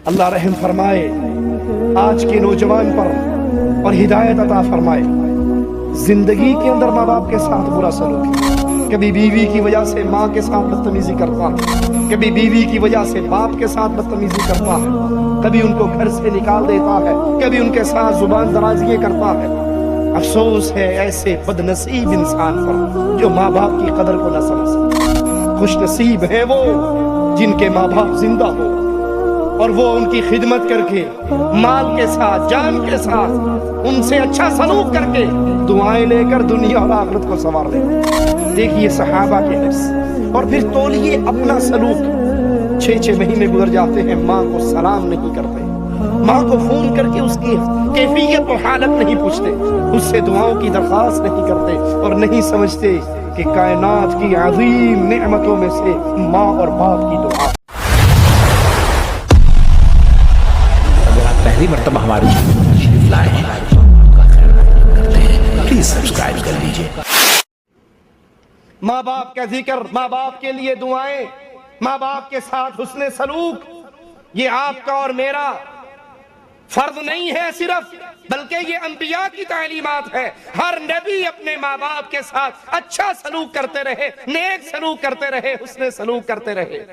اللہ رحم فرمائے آج کے نوجوان پر اور ہدایت عطا فرمائے۔ زندگی کے اندر ماں باپ کے ساتھ برا سلوک ہے، کبھی بیوی کی وجہ سے ماں کے ساتھ بدتمیزی کرتا ہے، کبھی بیوی کی وجہ سے باپ کے ساتھ بدتمیزی کرتا ہے، کبھی ان کو گھر سے نکال دیتا ہے، کبھی ان کے ساتھ زبان درازیاں کرتا ہے۔ افسوس ہے ایسے بد نصیب انسان پر جو ماں باپ کی قدر کو نہ سمجھ سکے۔ خوش نصیب ہیں وہ جن کے ماں باپ زندہ ہو اور وہ ان کی خدمت کر کے مال کے ساتھ جان کے ساتھ ان سے اچھا سلوک کر کے دعائیں لے کر دنیا اور آخرت کو سنوار لے۔ دیکھیے صحابہ کے حرص، اور پھر تولیے اپنا سلوک۔ 6 مہینے گزر جاتے ہیں، ماں کو سلام نہیں کرتے، ماں کو فون کر کے اس کی کیفیت و حالت نہیں پوچھتے، اس سے دعاؤں کی درخواست نہیں کرتے، اور نہیں سمجھتے کہ کائنات کی عظیم نعمتوں میں سے ماں اور باپ کی دعا۔ اگر آپ پہلی مرتبہ ہمارے چینل پر تشریف لائے ہیں کرتے ہیں پلیز سبسکرائب کر لیجئے۔ ماں باپ کا ذکر، ماں باپ کے لیے دعائیں، ماں باپ کے ساتھ حسن سلوک، یہ آپ کا اور میرا فرض نہیں ہے صرف، بلکہ یہ انبیاء کی تعلیمات ہے۔ ہر نبی اپنے ماں باپ کے ساتھ اچھا سلوک کرتے رہے، نیک سلوک کرتے رہے، حسن سلوک کرتے رہے۔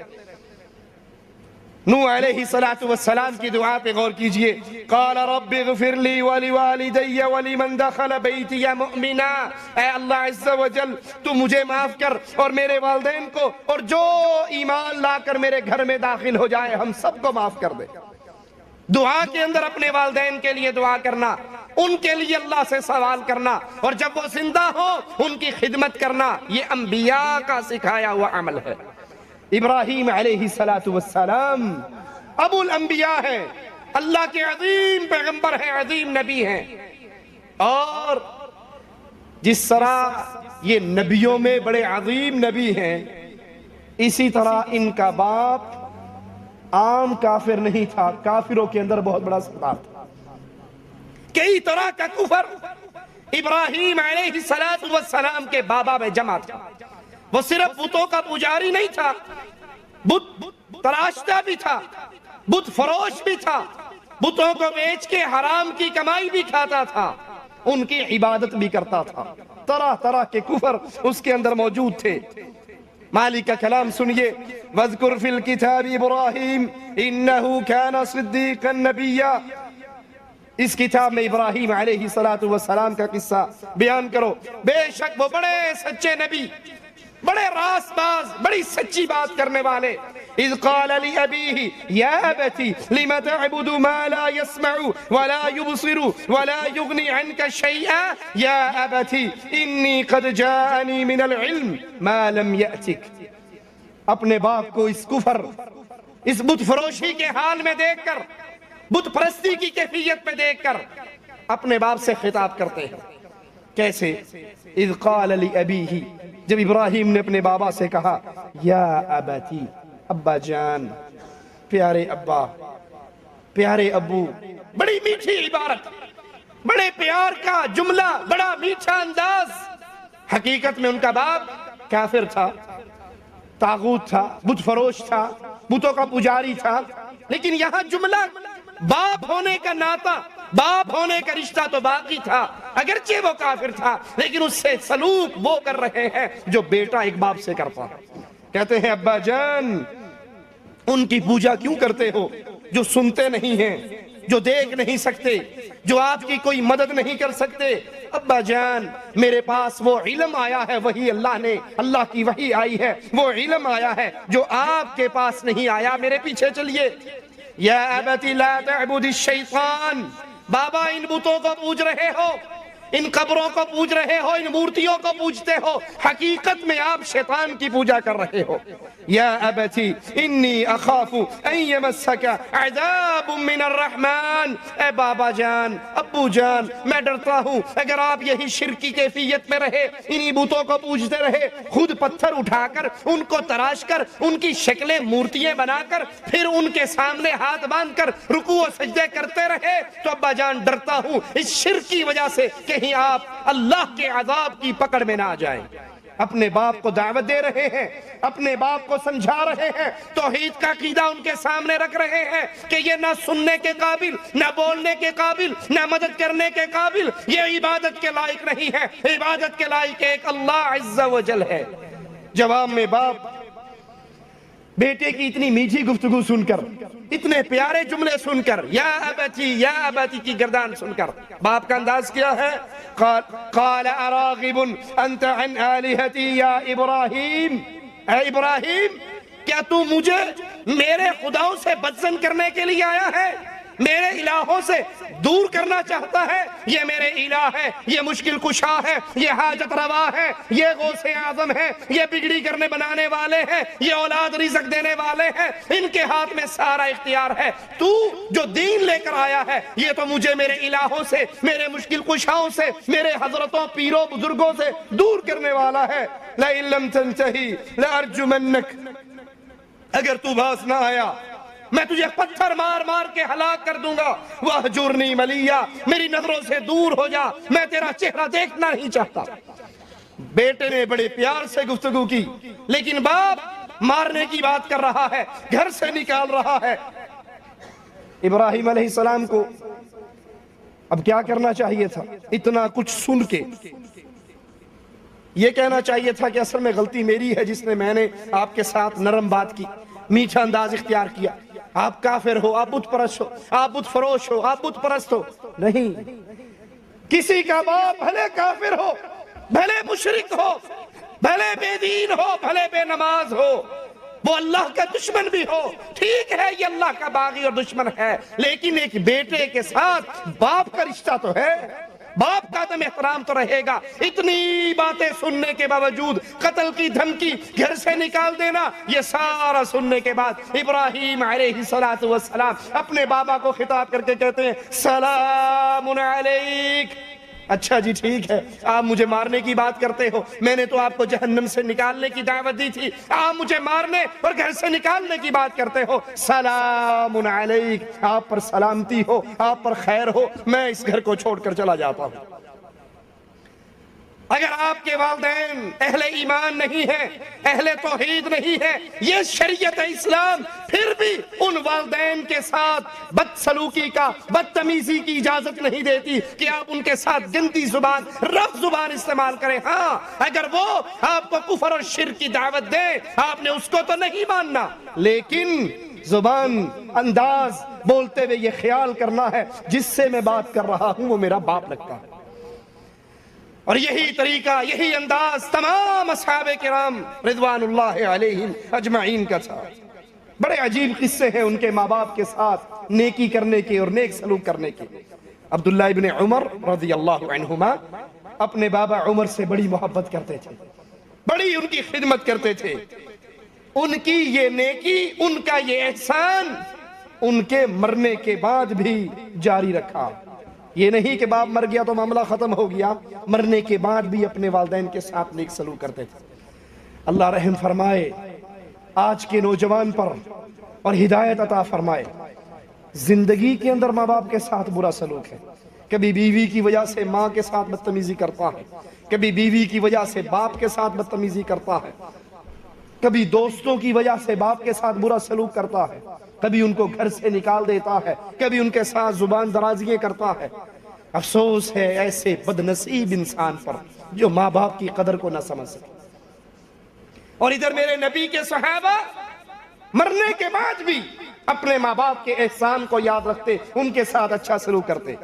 نوح علیہ السلام کی دعا پہ غور کیجئے۔ قال رب اغفر لی ولوالدی ولمن دخل بیتی مؤمنا، اے اللہ عز و جل تو مجھے معاف کر اور میرے والدین کو، اور جو ایمان لا کر میرے گھر میں داخل ہو جائے ہم سب کو معاف کر دے۔ دعا کے اندر اپنے والدین کے لیے دعا کرنا، ان کے لیے اللہ سے سوال کرنا، اور جب وہ زندہ ہو ان کی خدمت کرنا، یہ انبیاء کا سکھایا ہوا عمل ہے۔ ابراہیم علیہ السلام ابو الانبیاء ہیں، اللہ کے عظیم پیغمبر ہیں، عظیم نبی ہیں، اور جس طرح یہ نبیوں میں بڑے عظیم نبی ہیں، اسی طرح ان کا باپ عام کافر نہیں تھا، کافروں کے اندر بہت بڑا سردار تھا۔ کئی طرح کا کفر ابراہیم علیہ السلام کے بابا میں جمع تھا۔ وہ صرف بتوں کا پجاری نہیں تھا، بت تراشتا بھی تھا، بت فروش بھی تھا، بتوں کو بیچ کے حرام کی کمائی بھی کھاتا تھا، ان کی عبادت بھی کرتا تھا۔ طرح طرح کے کفر اس کے اندر موجود تھے۔ مالک کا کلام سنیے، وَاذْكُرْ فِي الْكِتَابِ إِبْرَاهِيمَ إِنَّهُ كَانَ صِدِّيقًا نَبِيًّا۔ اس کتاب میں ابراہیم علیہ السلام کا قصہ بیان کرو، بے شک وہ بڑے سچے نبی، بڑے راست باز، بڑی سچی بات کرنے والے۔ اذ قال لأبيه يا أبتي لم تعبد ما لا يسمع ولا يبصر ولا يغني عنك شيئا يا أبتي إني قد جاءني من العلم ما لم يأتك۔ اپنے باپ کو اس کفر، اس بت فروشی کے حال میں دیکھ کر، بت پرستی کی کیفیت میں دیکھ کر اپنے باپ سے خطاب کرتے ہیں۔ کیسے؟ اذ قال لأبيه، جب ابراہیم نے اپنے بابا سے کہا، یا ابتی، ابا جان، پیارے ابا، پیارے ابو، بڑی میٹھی عبارت، بڑے پیار کا جملہ، بڑا میٹھا انداز۔ حقیقت میں ان کا باپ کافر تھا، طاغوت تھا، بت فروش تھا، بتوں کا پجاری تھا، لیکن یہاں جملہ باپ ہونے کا ناطہ، باپ ہونے کا رشتہ تو باقی تھا، اگرچہ وہ کافر تھا لیکن اس سے سلوک وہ کر رہے ہیں جو بیٹا ایک باپ سے کرتا ہے۔ کہتے ہیں ابا جان، ان کی پوجا کیوں کرتے ہو جو سنتے نہیں ہیں، جو دیکھ نہیں سکتے، جو آپ کی کوئی مدد نہیں کر سکتے؟ ابا جان، میرے پاس وہ علم آیا ہے، وہی اللہ کی وحی آئی ہے، وہ علم آیا ہے جو آپ کے پاس نہیں آیا، میرے پیچھے چلیے۔ یا ابتی لا تعبد الشیطان، بابا ان بتوں کو پوج رہے ہو، ان قبروں کو پوج رہے ہو، ان مورتیوں کو پوجتے ہو، حقیقت میں آپ شیطان کی پوجا کر رہے ہو۔ یا ابتی انی اخاف ان یمسک عذاب من الرحمن، اے بابا جان، ابو جان، میں ڈرتا ہوں اگر آپ یہی شرک کی کیفیت میں رہے، انہی بتوں کو پوجتے رہے، خود پتھر اٹھا کر ان کو تراش کر ان کی شکلیں مورتیاں بنا کر پھر ان کے سامنے ہاتھ باندھ کر رکوع و سجدے کرتے رہے، تو ابا جان ڈرتا ہوں اس شرک کی وجہ سے کہیں آپ اللہ کے عذاب کی پکڑ میں نہ آ جائیں۔ اپنے باپ کو دعوت دے رہے ہیں، اپنے باپ کو سمجھا رہے ہیں، توحید کا عقیدہ ان کے سامنے رکھ رہے ہیں کہ یہ نہ سننے کے قابل، نہ بولنے کے قابل، نہ مدد کرنے کے قابل، یہ عبادت کے لائق نہیں ہے، عبادت کے لائق ایک اللہ عز و جل ہے۔ جواب میں باپ بیٹے کی اتنی میٹھی گفتگو سن کر، اتنے پیارے جملے سن کر، یا ابتی کی گردان سن کر، باپ کا انداز کیا ہے؟ قال اراغب انت عن آلہتی یا ابراہیم، اے ابراہیم کیا تو مجھے میرے خداؤں سے بدزن کرنے کے لیے آیا ہے؟ میرے الہوں سے دور کرنا چاہتا ہے؟ یہ میرے الہ ہے، یہ مشکل کشا ہے، یہ حاجت روا ہے، یہ غوث اعظم ہے، یہ بگڑی کرنے بنانے والے ہیں، یہ اولاد رزق دینے والے ہیں، ان کے ہاتھ میں سارا اختیار ہے۔ تو جو دین لے کر آیا ہے یہ تو مجھے میرے الہوں سے، میرے مشکل کشاؤں سے، میرے حضرتوں پیروں بزرگوں سے دور کرنے والا ہے۔ لَإِن لَمْ تَنْتَهِ لَأَرْجُمَنَّكَ، اگر تو باز نہ آیا میں تجھے پتھر مار مار کے ہلاک کر دوں گا۔ وَاہْجُرْنِی مَلِيًّا، میری نظروں سے دور ہو جا، میں تیرا چہرہ دیکھنا نہیں چاہتا۔ بیٹے نے بڑے پیار سے گفتگو کی، لیکن باپ مارنے کی بات کر رہا ہے، گھر سے نکال رہا ہے۔ ابراہیم علیہ السلام کو اب کیا کرنا چاہیے تھا؟ اتنا کچھ سن کے یہ کہنا چاہیے تھا کہ اصل میں غلطی میری ہے جس نے میں نے آپ کے ساتھ نرم بات کی، میٹھا انداز اختیار کیا۔ آپ کافر ہو، آپ بت پرست ہو، آپ بت فروش ہو، آپ بت پرست ہو۔ نہیں، کسی کا باپ بھلے کافر ہو، بھلے مشرک ہو، بھلے بے دین ہو، بھلے بے نماز ہو، وہ اللہ کا دشمن بھی ہو، ٹھیک ہے یہ اللہ کا باغی اور دشمن ہے، لیکن ایک بیٹے کے ساتھ باپ کا رشتہ تو ہے، باپ کا عدم احترام تو رہے گا۔ اتنی باتیں سننے کے باوجود قتل کی دھمکی، گھر سے نکال دینا، یہ سارا سننے کے بعد ابراہیم علیہ السلام اپنے بابا کو خطاب کر کے کہتے ہیں سلام علیک۔ اچھا جی ٹھیک ہے، آپ مجھے مارنے کی بات کرتے ہو، میں نے تو آپ کو جہنم سے نکالنے کی دعوت دی تھی، آپ مجھے مارنے اور گھر سے نکالنے کی بات کرتے ہو۔ سلام علیک، آپ پر سلامتی ہو، آپ پر خیر ہو، میں اس گھر کو چھوڑ کر چلا جاتا ہوں۔ اگر آپ کے والدین اہل ایمان نہیں ہیں، اہل توحید نہیں ہیں، یہ شریعت اسلام پھر بھی ان والدین کے ساتھ بدسلوکی کا، بدتمیزی کی اجازت نہیں دیتی کہ آپ ان کے ساتھ گندی زبان، رف زبان استعمال کریں۔ ہاں، اگر وہ آپ کو کفر اور شرک کی دعوت دے، آپ نے اس کو تو نہیں ماننا، لیکن زبان، انداز بولتے ہوئے یہ خیال کرنا ہے جس سے میں بات کر رہا ہوں وہ میرا باپ لگتا ہے۔ اور یہی طریقہ، یہی انداز تمام اصحاب کرام رضوان اللہ علیہم اجمعین کا تھا۔ بڑے عجیب قصے ہیں ان کے ماں باپ کے ساتھ نیکی کرنے کے اور نیک سلوک کرنے کے۔ عبداللہ ابن عمر رضی اللہ عنہما اپنے بابا عمر سے بڑی محبت کرتے تھے، بڑی ان کی خدمت کرتے تھے۔ ان کی یہ نیکی، ان کا یہ احسان ان کے مرنے کے بعد بھی جاری رکھا۔ یہ نہیں کہ باپ مر گیا تو معاملہ ختم ہو گیا، مرنے کے بعد بھی اپنے والدین کے ساتھ نیک سلوک کرتے تھے۔ اللہ رحم فرمائے آج کے نوجوان پر اور ہدایت عطا فرمائے۔ زندگی کے اندر ماں باپ کے ساتھ برا سلوک ہے، کبھی بیوی کی وجہ سے ماں کے ساتھ بدتمیزی کرتا ہے، کبھی بیوی کی وجہ سے باپ کے ساتھ بدتمیزی کرتا ہے، کبھی دوستوں کی وجہ سے باپ کے ساتھ برا سلوک کرتا ہے، کبھی ان کو گھر سے نکال دیتا ہے، کبھی ان کے ساتھ زبان درازیاں کرتا ہے۔ افسوس ہے ایسے بدنصیب انسان پر جو ماں باپ کی قدر کو نہ سمجھ سکے۔ اور ادھر میرے نبی کے صحابہ مرنے کے بعد بھی اپنے ماں باپ کے احسان کو یاد رکھتے، ان کے ساتھ اچھا سلوک کرتے،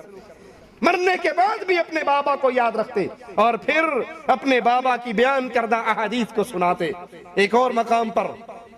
مرنے کے بعد بھی اپنے بابا کو یاد رکھتے اور پھر اپنے بابا کی بیان کردہ احادیث کو سناتے۔ ایک اور مقام پر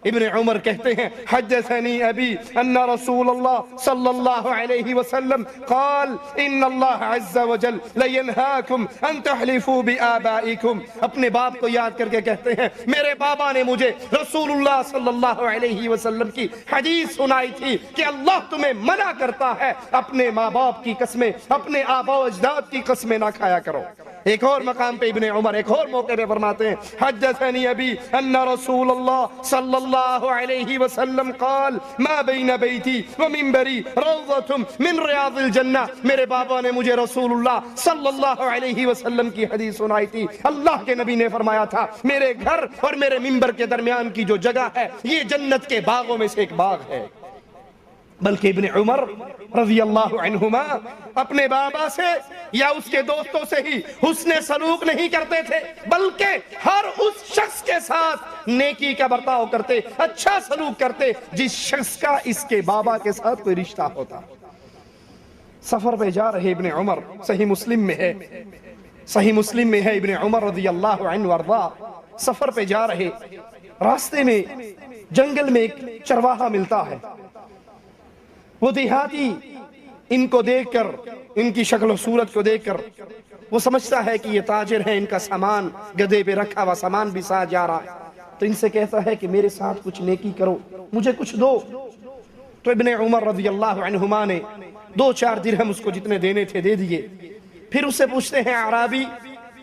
ابن عمر کہتے ہیں حدثنی ابی ان رسول اللہ صلی اللہ علیہ وسلم قال ان اللہ عز وجل لینہاکم ان تحلفوا بآبائکم۔ اپنے باپ کو یاد کر کے کہتے ہیں میرے بابا نے مجھے رسول اللہ صلی اللہ علیہ وسلم کی حدیث سنائی تھی کہ اللہ تمہیں منع کرتا ہے اپنے ماں باپ کی قسمیں، اپنے آبا و اجداد کی قسمیں نہ کھایا کرو۔ ایک اور مقام پہ ابن عمر ایک اور موقع پہ فرماتے ہیں حدثنی ابی ان رسول اللہ صلی اللہ علیہ وسلم قال ما بین بیتی و منبری روضۃ من ریاض الجنہ. میرے بابا نے مجھے رسول اللہ صلی اللہ علیہ وسلم کی حدیث سنائی تھی. اللہ کے نبی نے فرمایا تھا میرے گھر اور میرے منبر کے درمیان کی جو جگہ ہے یہ جنت کے باغوں میں سے ایک باغ ہے. بلکہ ابن عمر رضی اللہ عنہما اپنے بابا سے یا اس کے دوستوں سے ہی حسن سلوک نہیں کرتے تھے بلکہ ہر اس شخص کے ساتھ نیکی کا برتاؤ کرتے, اچھا سلوک کرتے جس شخص کا اس کے بابا کے ساتھ کوئی رشتہ ہوتا. سفر پہ جا رہے ابن عمر, صحیح مسلم میں ہے ابن عمر رضی اللہ عنہ وارضا سفر پہ جا رہے, راستے میں جنگل میں ایک چرواہا ملتا ہے. وہ دیہاتی ان کو دیکھ کر, ان کی شکل و صورت کو دیکھ کر وہ سمجھتا ہے کہ یہ تاجر ہیں, ان کا سامان گدھے پہ رکھا ہوا سامان بھی ساتھ جا رہا ہے, تو ان سے کہتا ہے کہ میرے ساتھ کچھ نیکی کرو, مجھے کچھ دو. تو ابن عمر رضی اللہ عنہما نے 2-4 درہم اس کو جتنے دینے تھے دے دیے. پھر اس سے پوچھتے ہیں اعرابی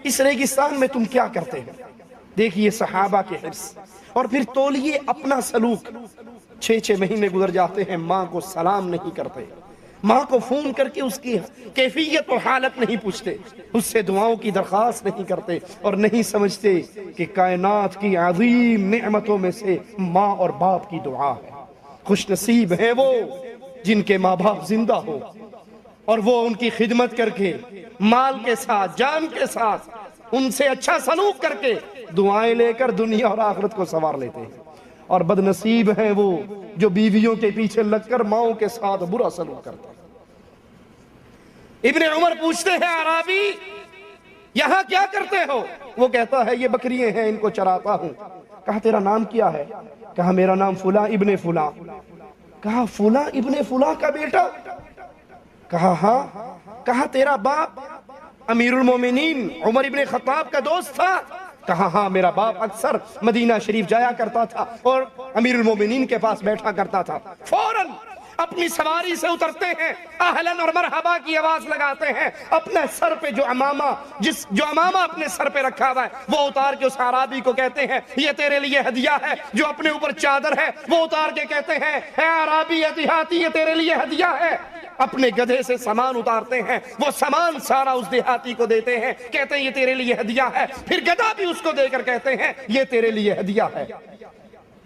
اس ریگستان میں تم کیا کرتے ہو؟ دیکھیے صحابہ کے حرص, اور پھر تولیے اپنا سلوک. 6 مہینے گزر جاتے ہیں, ماں کو سلام نہیں کرتے, ماں کو فون کر کے اس کی کیفیت و حالت نہیں پوچھتے, اس سے دعاؤں کی درخواست نہیں کرتے, اور نہیں سمجھتے کہ کائنات کی عظیم نعمتوں میں سے ماں اور باپ کی دعا ہے. خوش نصیب ہیں وہ جن کے ماں باپ زندہ ہو اور وہ ان کی خدمت کر کے مال کے ساتھ, جان کے ساتھ, ان سے اچھا سلوک کر کے دعائیں لے کر دنیا اور آخرت کو سنوار لیتے ہیں. اور بد نصیب ہیں وہ جو بیویوں کے پیچھے لگ کر ماؤں کے ساتھ برا سلوک کرتا ہے. ابن عمر پوچھتے ہیں اعرابی یہاں کیا کرتے ہو؟ وہ کہتا ہے یہ بکریاں ہیں, ان کو چراتا ہوں. کہا تیرا نام کیا ہے؟ کہا میرا نام فلاں ابن فلاں. کہا فلاں ابن فلاں کا بیٹا؟ کہا ہاں. کہا تیرا باپ امیر المومنین عمر ابن خطاب کا دوست تھا؟ کہا ہاں میرا باپ اکثر مدینہ شریف جایا کرتا تھا اور امیر المومنین کے پاس بیٹھا کرتا تھا. فوراً اپنی سواری سے اترتے ہیں, اہلاً اور مرحبا کی آواز لگاتے ہیں, اپنے سر پہ جو امامہ اپنے سر پہ رکھا ہوا ہے وہ اتار کے اس اعرابی کو کہتے ہیں یہ تیرے لیے ہدیہ ہے. جو اپنے اوپر چادر ہے وہ اتار کے کہتے ہیں اے اعرابی دیہاتی یہ تیرے لیے ہدیہ ہے. اپنے گدھے سے سامان اتارتے ہیں, وہ سامان سارا اس دیہاتی کو دیتے ہیں, کہتے ہیں یہ تیرے لیے ہدیہ ہے. پھر گدھا بھی اس کو دے کر کہتے ہیں یہ تیرے لیے ہدیہ ہے.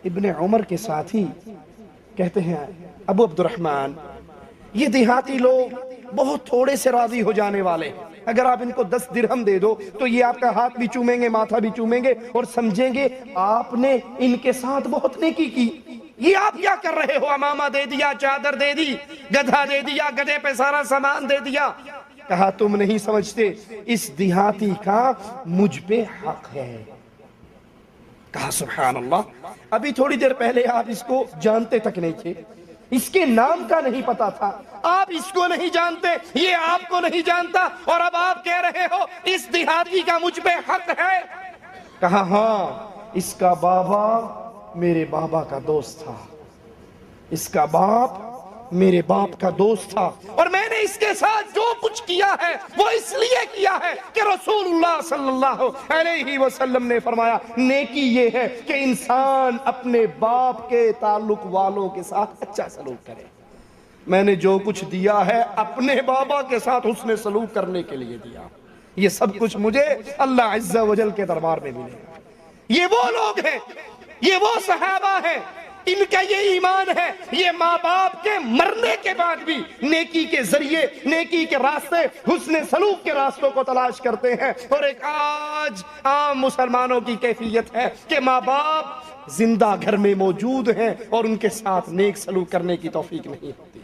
ابن عمر کے ساتھی کہتے ہیں ابو عبد الرحمن یہ دیہاتی لوگ بہت تھوڑے سے راضی ہو جانے والے ہیں, اگر آپ ان کو 10 درہم دے دو تو یہ آپ کا ہاتھ بھی چومیں گے, ماتھا بھی چومیں گے اور سمجھیں گے آپ نے ان کے ساتھ بہت نیکی کی. یہ آپ کیا کر رہے ہو؟ امامہ دے دیا, چادر دے دی, گدھا دے دیا, گدھے پہ سارا سامان دے دیا. کہا تم نہیں سمجھتے اس دیہاتی کا مجھ پہ حق ہے. کہا سبحان اللہ, ابھی تھوڑی دیر پہلے آپ اس کو جانتے تک نہیں تھے, اس کے نام کا نہیں پتا تھا, آپ اس کو نہیں جانتے, یہ آپ کو نہیں جانتا, اور اب آپ کہہ رہے ہو اس دیہاتی کا مجھ پہ حق ہے. کہا ہاں اس کا بابا میرے بابا کا دوست تھا, اس کا باپ میرے باپ کا دوست تھا, اور میں نے اس کے ساتھ جو کچھ کیا ہے وہ اس لیے کیا ہے کہ رسول اللہ صلی اللہ علیہ وسلم نے فرمایا نیکی یہ ہے کہ انسان اپنے باپ کے تعلق والوں کے ساتھ اچھا سلوک کرے. میں نے جو کچھ دیا ہے اپنے بابا کے ساتھ حسن سلوک کرنے کے لیے دیا. یہ سب کچھ مجھے اللہ عز و جل کے دربار میں ملے گا. یہ وہ لوگ ہیں, یہ وہ صحابہ ہیں, ان کا یہ ایمان ہے, یہ ماں باپ کے مرنے کے بعد بھی نیکی کے ذریعے, نیکی کے راستے, حسن سلوک کے راستوں کو تلاش کرتے ہیں. اور ایک آج عام مسلمانوں کی کیفیت ہے کہ ماں باپ زندہ گھر میں موجود ہیں اور ان کے ساتھ نیک سلوک کرنے کی توفیق نہیں ہوتی.